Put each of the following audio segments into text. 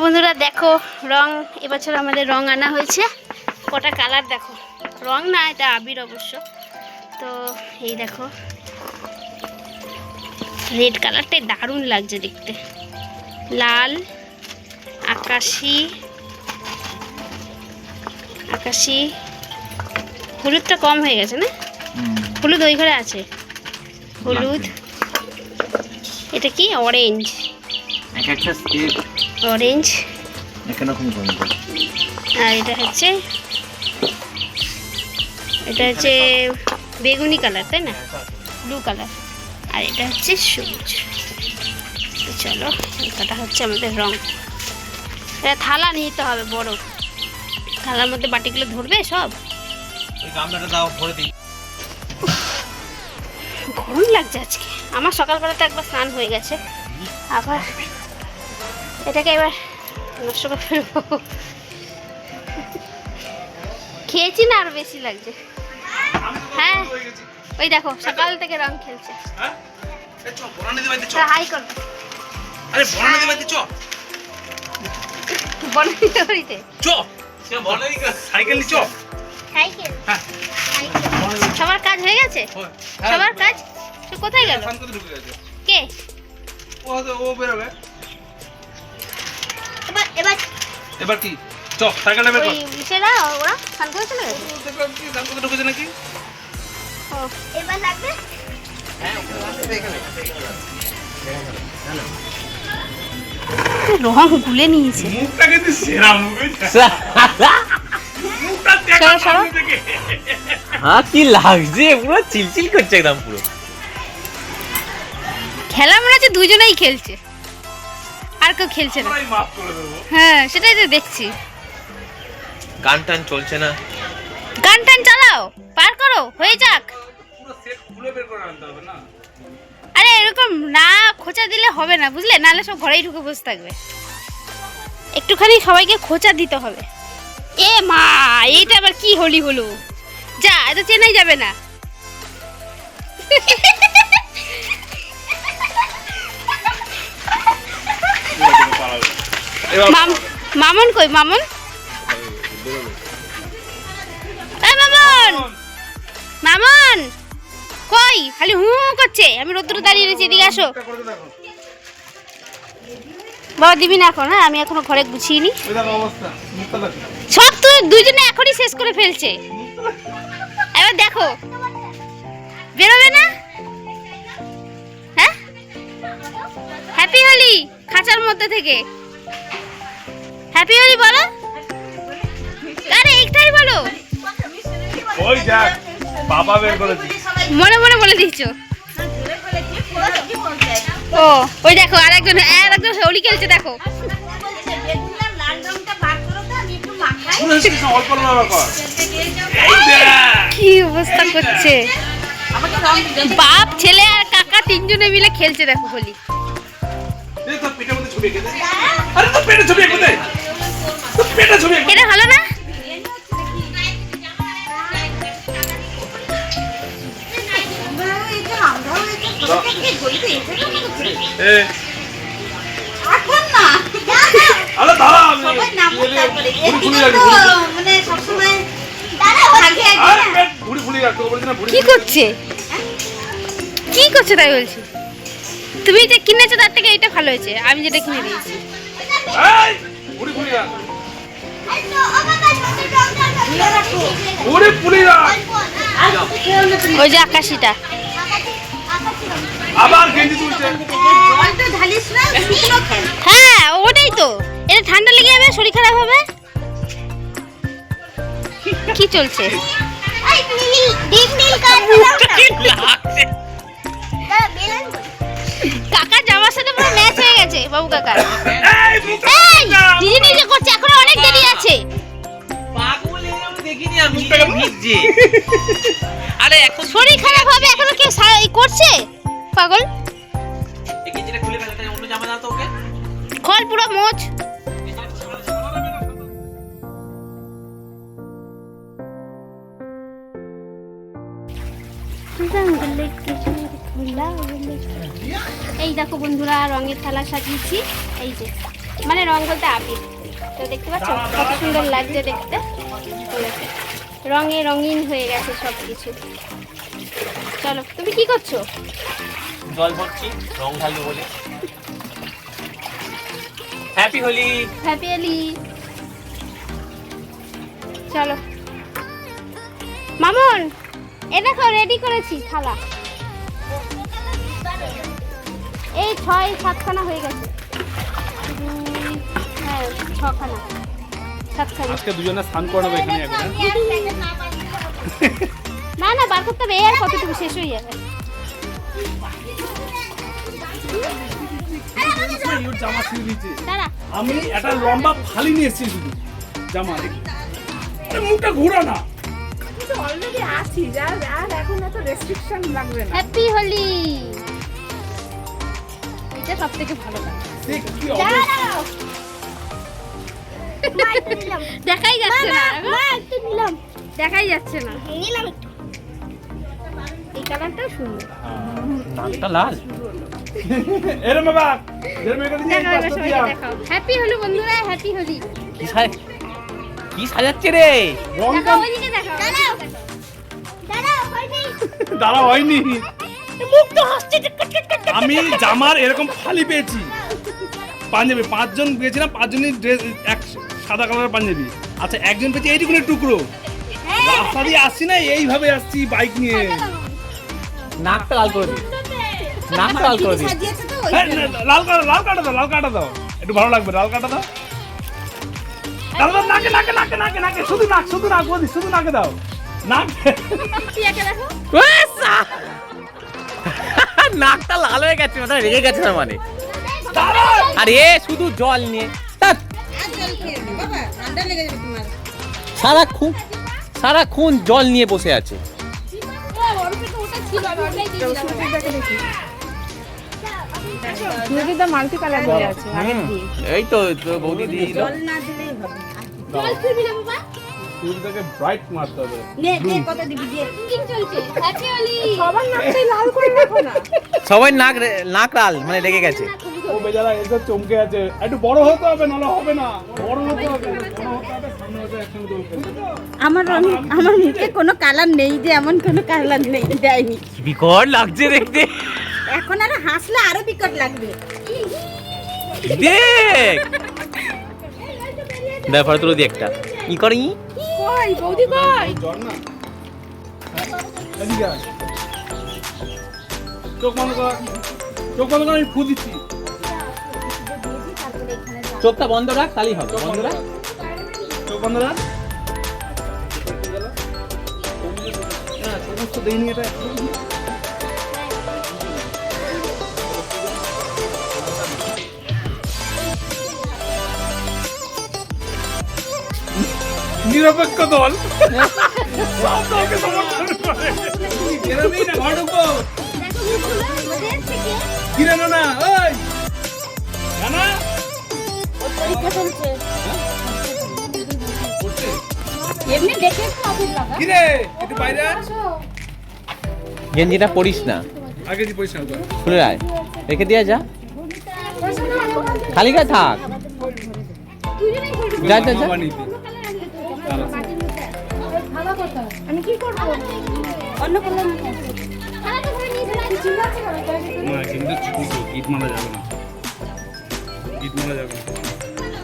বন্ধুরা দেখো রং এবছর আমাদের রং আনা হয়েছে। কটা কালার দেখো, রং না এটা আবির অবশ্য। তো এই দেখো রেড কালারটাই দারুণ লাগছে দেখতে, লাল, আকাশি, আকাশি, হলুদটা কম হয়ে গেছে না? হলুদ ওই ঘরে আছে, হলুদ। এটা কি অরেঞ্জ, অরেঞ্জ, আর এটা হচ্ছে বেগুনি কালার, তাই না? Blue colour. আর এটা হচ্ছে সবুজ। তো চলো এটা হচ্ছে আমাদের রং। এটা থালা নিতে হবে বড়, থালার মধ্যে বাটিগুলো ধরবে সব। গরম লাগছে আজকে আমার। সকালবেলাতে একবার স্নান হয়ে গেছে, আবার এটাকে এবার নষ্ট করে ফেলবো। খেয়েছি না, আরো বেশি লাগছে। হ্যাঁ ওই দেখো সকাল থেকে রং খেলছে। হাই কর, সবার কাজ হয়ে গেছে, সবার কাজ। কোথায় গেল কে? এবার কি চপ সাইকেলটা বের কর। ওরা স্নান করে চলে গেছে। স্নান করতে ঢুকেছে নাকি? এবার লাগবে। রং গুলে নিয়েছে। মুখটা কিন্তু সেরা মুখ। মুখটা দেখা সামনে থেকে। হ্যাঁ কি লাগছে, পুরো চিলচিল করছে একদম পুরো। খেলা মনে হচ্ছে দুজনেই খেলছে, আর কেউ খেলছে না। মাফ করে দেবো। হ্যাঁ সেটাই তো দেখছি। গান টান চলছে না, গান টান চালাও, পার করো, হয়ে যাক। পুরো সেট খুলে বের করে আনতে হবে না? আরে এরকম না খোঁচা দিলে হবে না, বুঝলে? নাহলে সব ঘরেই ঢুকে বসে থাকবে। একটুখানি সবাইকে খোঁচা দিতে হবে। এ মা, এটা আবার কি হোলি হলো? যা, এটা চেনাই যাবে না। মামন কই? মামন, মামন, মামন কই? খালি হু করছে। আমি রোদ্দুরে দাঁড়িয়ে রয়েছি, এদিকে আসো। বাবা দিবি না এখন? হ্যাঁ আমি এখনো ঘরে গুছিয়ে নি। সব তো দুইজনে এখনই শেষ করে ফেলছে। এবার দেখো বেরোবে না। হ্যাঁ হ্যাপি হোলি খাঁচার মধ্যে থেকে। হ্যাপি হোলি বলো। আরে এইটাই বলো। ওই দেখ বাবা বের করে দিই। মনে মনে বলে দিচ্ছো। ও ওই দেখো আরেকজন হোলি খেলছে দেখো। কি অবস্থা করছে, বাপ ছেলে আর কাকা তিনজনে মিলে খেলছে দেখো হোলি। এটা ভালো না? কি করছে, কি করছে তাই বলছি? তুমি যে কিনেছো তার থেকে এটা ভালো হয়েছে, আমি যেটা কিনে দিয়েছি। ওই যে আকাশিটা আবার গেঞ্জি তুলছে। হ্যাঁ ওটাই তো, এটা ঠান্ডা লেগে যাবে, শরীর খারাপ হবে। কি চলছে? কাকার জামার সাথে পুরো ম্যাচ হয়ে গেছে বাবু কাকার। নিজে নিজে করছে, এখনো অনেক দেরি আছে। আরে এখন শরীর খারাপ হবে, এখনো কেউ করছে পাগল। অন্য জামা দাও তো ওকে, খল পুরো মোচ। এই দেখো বন্ধুরা রঙের থালা সাজিয়েছি। এই যে মানে রং বলতে আবির। তো দেখতে পাচ্ছ কত সুন্দর লাগছে দেখতে, রঙে রঙিন হয়ে গেছে সব কিছু। চলো, তুমি কি করছো? জল ভরছি রং ঢালবো বলে। হ্যাপি হোলি। হ্যাপি হোলি। চলো মামুন, এ দেখো রেডি করেছি থালা। এই 6-7খানা হয়ে গেছে। হ্যাঁ 6খানা 7খানা। আজকে দুজনে স্নান করাবো এখানে এখন। না না, বার করতে হবে, এই আর কতটুকু শেষ হয়ে যাবে। ওর জামা ছিঁড়ে দিয়েছে। দাঁড়া, আমি একটা লম্বা ফালি নিয়ে এসেছি শুধু জামা। আরে মুখটা ঘোরা না। অলরেডি আসি আর এখন এত রেস্ট্রিকশন লাগবে না। হ্যাপি হোলি। এটা সব থেকে ভালো লাগে। দেখ কি অবস্থা। দেখাই যাচ্ছে না, দেখাই যাচ্ছে না। এই কালারটাও সুন্দর। নাকটা লাল। এরে বাবা, এর মেয়েটা দিয়ে দেখাও এবার সবাইকে দেখাও। হ্যাপি হোলি বন্ধুরা, হ্যাপি হোলি। কি সাজাচ্ছে রে? দেখাও ওইদিকে, দেখাও। দাঁড়া হয়নি। আমি জামার এরকম ফালি পেয়েছি। পাঞ্জাবি 5 জন পেয়েছিলাম, 5 জনই ড্রেস এক সাদা কালারের পাঞ্জাবি। আচ্ছা একজন পেয়েছি এইটুকুনি টুকরো। রাস্তা দিয়ে আসছি না, এইভাবে আসছি বাইক নিয়ে। নাকটা লাল করে দিই, নাকটা লাল করে দিই। হ্যাঁ, লাল কাটা দাও একটু ভালো লাগবে। লাল কাটা দাও। নাকে শুধু নাক বলি, শুধু নাকে দাও। নাক টিয়াকে দেখো। নাকটা লাল হয়ে গেছে, মাথা রেগে গেছে না মানে। দাঁড়া। আরে শুধু জল নিয়ে ধ্যাৎ। সারাক্ষণ জল নিয়ে বসে আছে। সুজিটা মাল্টি কালার হয়ে আছে। এই তো বৌদি দিয়ে দিল। জল ফিরবি না বাবা। চুলটাকে ব্রাইট মারতে হবে। হ্যাপি হোলি। সবার নাকটাই লাল করে রাখো না। সবাই নাক লাল মানে লেগে গেছে। ও বেচারা এসে চমকে আছে। একটু বড় হতে হবে, নাহলে হবে না। বড় হতে হবে, সামনে হতে একসঙ্গে দোল খেলবে। আমার মুখে কোনো কালার নেই, যে এমন কোনো কালার নেই, দেয়নি। বিকট লাগছে দেখতে। এখন আর হাসলে আরো বিকট লাগবে। দেখ ব্যাপার তুলো দিয়ে একটা কি করি। কই বৌদি কই? জ্বর না? এদিকে আয়। চোখ বন্ধ কর। আমি ফু দিচ্ছি। চোখটা বন্ধ রাখ, তাহলেই হবে। বন্ধ রাখ। চোখ বন্ধ রাখ। না, সবুজ তো দেইনি এটা। নিরপেক্ষ দল সব দলকে সমর্থন করে। বেরোবেই না, ঘর ঢুকবো। কিরে না ওই না এমনি দেখে একটু অদ্ভুত লাগা। কিরে একটু বাইরে আয়। গেঞ্জিটা পরিস না, আগে যে পয়সা কর। খুলে আয়, রেখে দিয়ে যা, খালি গায়ে থাক। যা যা যা। আমি কি করব? অন্য কালার না কিন্তু ইট মারা যাবে না। ইট মারা যাবে না।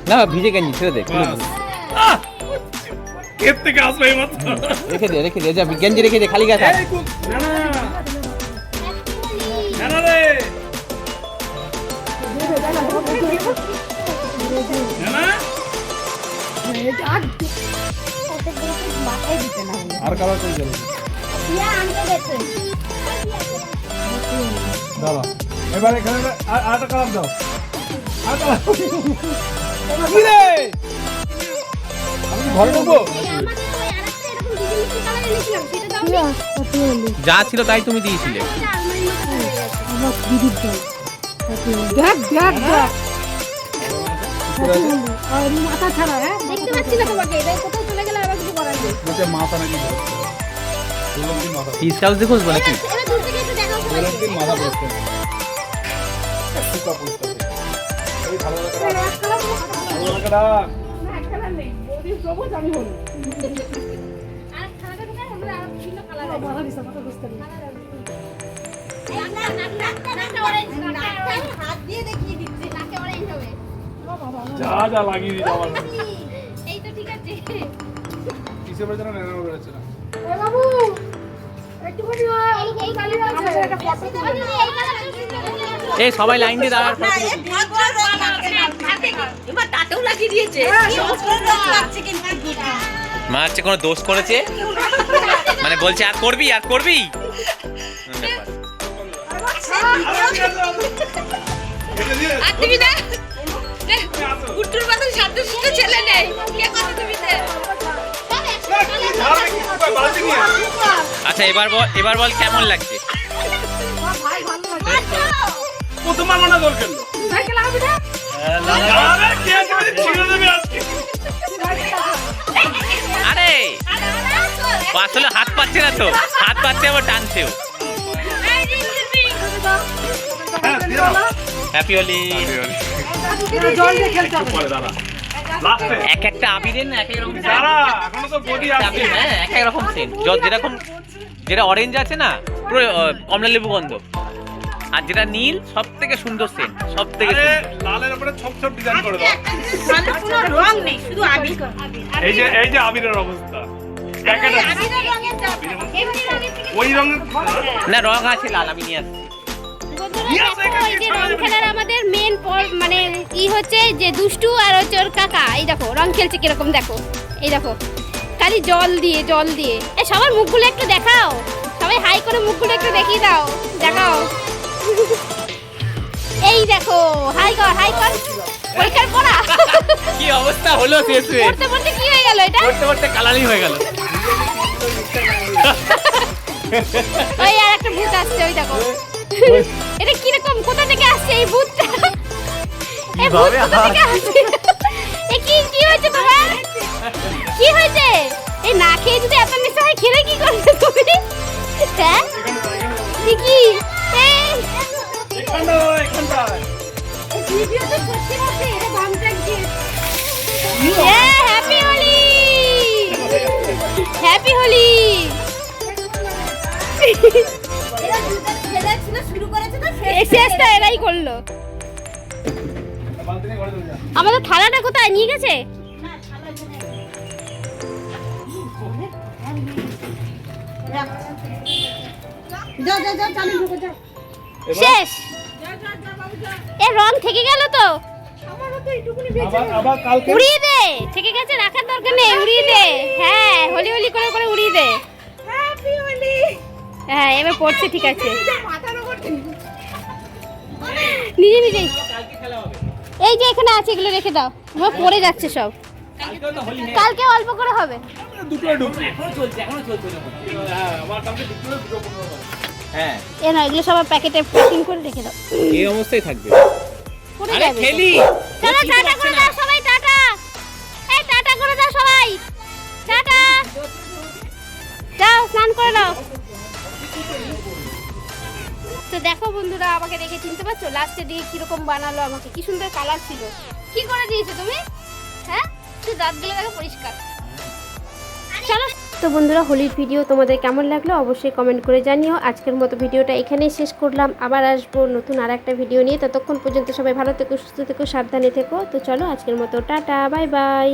না ভিজে গেঞ্জি ছেড়ে দে, খুলে দে। এর থেকে আসবে এই মাত্র। রেখে দে যা, গেঞ্জি রেখে দে, খালি গায়ে থাক। এই না রে না আর কালার চলে যাবে। দাঁড়া এবার এখানে আরেকটা কালার দাও। আর কালার কি রে? আমি কি ঘরে ঢুকবো? যা ছিল তাই তুমি দিয়েছিলে। মাথা ছাড়া। হ্যাঁ দেখতে পাচ্ছি না তোমাকে, এটা কোথাও চলে গেলে আবার কিছু করার নেই। বলছে মাথা নাকি ধরছে। বললাম কি মাথা ফিস কাউস দেখো নাকি? এবার দূর থেকে একটু দেখাও বললাম সবাইকে। কি মাথা ধরছে। সুকা পুষতে হাত দিয়ে দেখিয়ে দিচ্ছে। যা যা লাগিয়ে দিতে আমার এই তো ঠিক আছে। কিসে বের যেন নেড়ে বেড়াচ্ছে না এই সবাই লাইন দিয়ে দাঁড়ার ফটো তুলে। এবার তাতেও লাগিয়ে দিয়েছে। লাগছে কিন্তু মা হচ্ছে কোনো দোষ করেছে মানে বলছে আর করবি আর করবি আর তুমি না গুট্টুর মতন শান্তশিষ্ট ছেলে নেই। কে কথা তুমি দে? আচ্ছা এবার বল কেমন লাগছে? প্রথমবার মনে দোল খেললো আরে ও আসলে হাত পাচ্ছে না তো, হাত পাচ্ছে আবার টানছেও। হ্যাপি হোলি। এক একটা আবিরের না এক এক রকম আবির, হ্যাঁ এক এক রকম সেন্ট। যেরকম যেটা অরেঞ্জ আছে না পুরো কমলা লেবু গন্ধ, আর যেটা নীল সব থেকে সুন্দর সেন্ট, সব থেকে লালের উপরে ছোপ ছোপ ডিজাইন করে দাও। মানে কোনো রং নেই, শুধু আবির। এই যে আবিরের অবস্থা প্যাকেট আছে আবিরের রঙের দাও। এমনি রঙের থেকে ওই রঙের না রং আছে লাল, আমি নিয়ে আসছি। বন্ধুরা দেখো এই যে রং খেলার আমাদের মেন মানে ই হচ্ছে যে দুষ্টু আর হচ্ছে ওর কাকা। এই দেখো রং খেলছে কিরকম, দেখো এই দেখো খালি জল দিয়ে এ সবার মুখগুলো একটু দেখাও, সবাই হাই করে মুখগুলো একটু দেখিয়ে দাও, দেখাও। এই দেখো হাই কর পরীক্ষার পড়া কি অবস্থা হলো শেষে, পড়তে কি হয়ে গেল এটা? পড়তে কালারিং হয়ে গেল। ওই আর একটা ভূত আসছে, ওই দেখো এটা কিরকম, কোথা থেকে আসছে এই ভূতটা? এই ভূত কোথা থেকে আসছে? এ কি হয়েছে তোমার? কি হয়েছে? এই না খেয়ে যদি এত নেশা হয়, খেলে কি করবে তুমি? হ্যাঁ কি হ্যাপি হোলি, হ্যাপি হোলি। শুরু করেছে তো শেষটা এরাই করলো। আমাদের থালাটা কোথায় নিয়ে গেছে? শেষ। এ রং থেকে গেল তো, আবার কালকে উড়িয়ে দে। থেকে গেছে, রাখার দরকার নেই, উড়িয়ে দে। হ্যাঁ হোলি হোলি করে উড়িয়ে দে। হ্যাঁ এবার পড়ছে, ঠিক আছে নিজেই। এই যে এখানে আছে, এগুলো রেখে দাও, আমার পড়ে যাচ্ছে সব। কালকে অল্প করে হবে। দুটো ঢুকছে হ্যাঁ আমার কালকে দুটো হ্যাঁ এ না, এগুলো সব প্যাকেটে প্যাকিং করে রেখে দাও, এই অবস্থায় থাকবে। পড়ে আরে যাবে। খেলি চলো টাটা করে দাও সবাই, টাটা। এই টাটা করে দাও সবাই, টাটা। যাও স্নান করে নাও। তো দেখো বন্ধুরা, আমাকে দেখে চিনতে পারছো? লাস্টের দিকে কিরকম বানালো আমাকে, কি সুন্দর কালার ছিল। কি করে দিয়েছো তুমি? হ্যাঁ তুই দাঁতগুলো দেখো পরিষ্কার। চলো। তো বন্ধুরা, হোলির ভিডিও তোমাদের কেমন লাগলো অবশ্যই কমেন্ট করে জানিও। আজকের মতো ভিডিওটা এখানেই শেষ করলাম, আবার আসবো নতুন আর একটা ভিডিও নিয়ে। ততক্ষণ পর্যন্ত সবাই ভালো থেকো, সুস্থ থেকো, সাবধানে থেকো। তো চলো আজকের মতো টাটা, বাই বাই।